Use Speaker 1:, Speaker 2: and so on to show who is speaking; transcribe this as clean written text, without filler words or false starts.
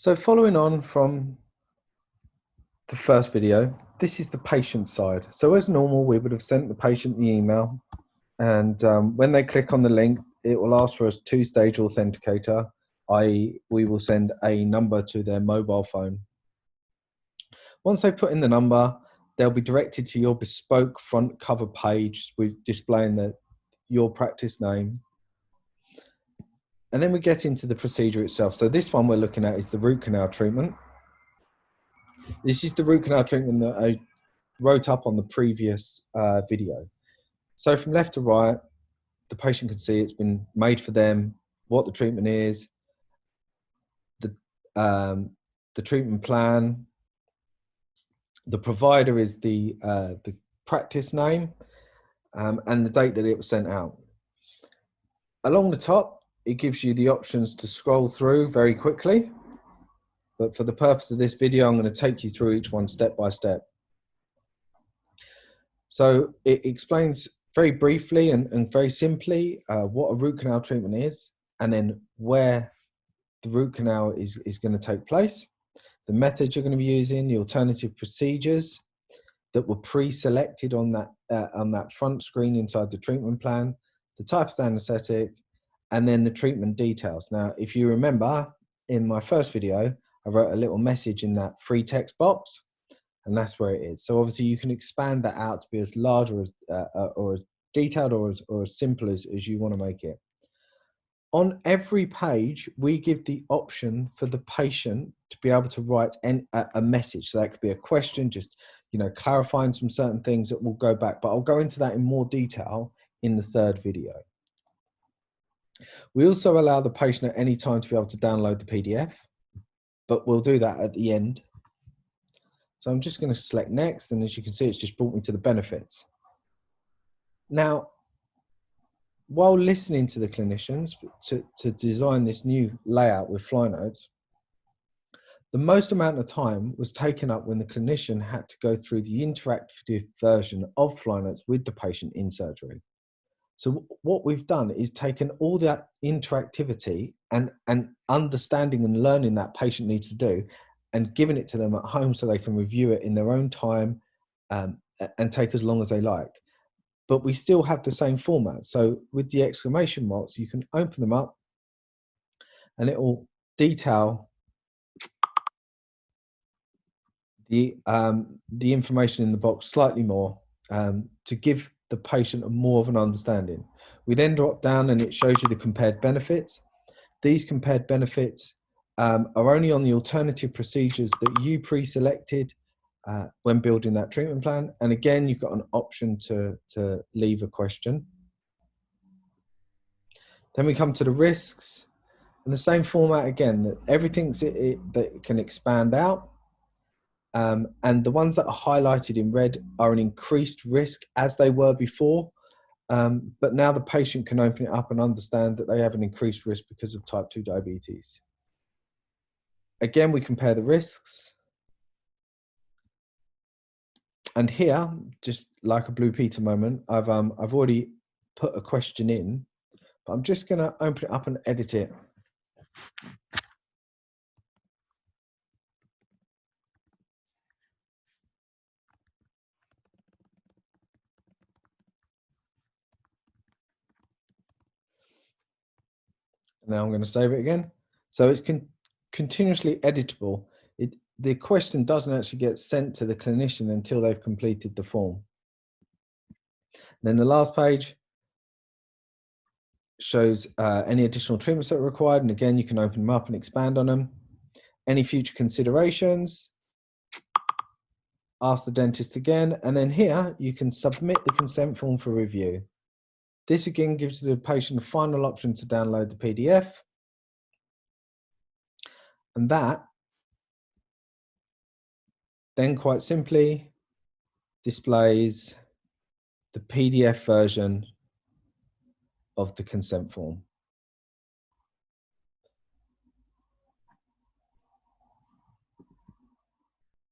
Speaker 1: So following on from the first video, this is the patient side. So as normal, we would have sent the patient the email, and when they click on the link, it will ask for a two-stage authenticator, i.e. we will send a number to their mobile phone. Once they put in the number, they'll be directed to your bespoke front cover page with displaying your practice name. And then we get into the procedure itself. So this one we're looking at is the root canal treatment. This is the root canal treatment that I wrote up on the previous video. So from left to right, the patient can see it's been made for them, what the treatment is, the treatment plan. The provider is the practice name and the date that it was sent out. Along the top, it gives you the options to scroll through very quickly. But for the purpose of this video, I'm going to take you through each one step by step. So it explains very briefly and very simply what a root canal treatment is, and then where the root canal is going to take place, the methods you're going to be using, the alternative procedures that were pre-selected on that front screen inside the treatment plan, the type of anesthetic, and then the treatment details. Now, if you remember, in my first video, I wrote a little message in that free text box, and that's where it is. So obviously you can expand that out to be as large or as detailed or as simple as you want to make it. On every page, we give the option for the patient to be able to write a message. So that could be a question, just clarifying some certain things that will go back. But I'll go into that in more detail in the third video. We also allow the patient at any time to be able to download the PDF, but we'll do that at the end. So I'm just going to select next, and as you can see, it's just brought me to the benefits. Now, while listening to the clinicians to design this new layout with fly notes, the most amount of time was taken up when the clinician had to go through the interactive version of fly notes with the patient in surgery. So what we've done is taken all that interactivity and understanding and learning that patient needs to do and given it to them at home so they can review it in their own time and take as long as they like. But we still have the same format. So with the exclamation marks, you can open them up and it will detail the information in the box slightly more to give the patient more of an understanding. We then drop down and it shows you the compared benefits. These compared benefits are only on the alternative procedures that you pre-selected when building that treatment plan. And again, you've got an option to leave a question. Then we come to the risks, and the same format again, that everything that can expand out. And the ones that are highlighted in red are an increased risk as they were before. But now the patient can open it up and understand that they have an increased risk because of type 2 diabetes. Again, we compare the risks. And here, just like a Blue Peter moment, I've already put a question in, but I'm just going to open it up and edit it. Now I'm going to save it again. So it's continuously editable. The question doesn't actually get sent to the clinician until they've completed the form. Then the last page shows any additional treatments that are required. And again, you can open them up and expand on them. Any future considerations, ask the dentist again. And then here, you can submit the consent form for review. This again gives the patient a final option to download the PDF. And that then quite simply displays the PDF version of the consent form.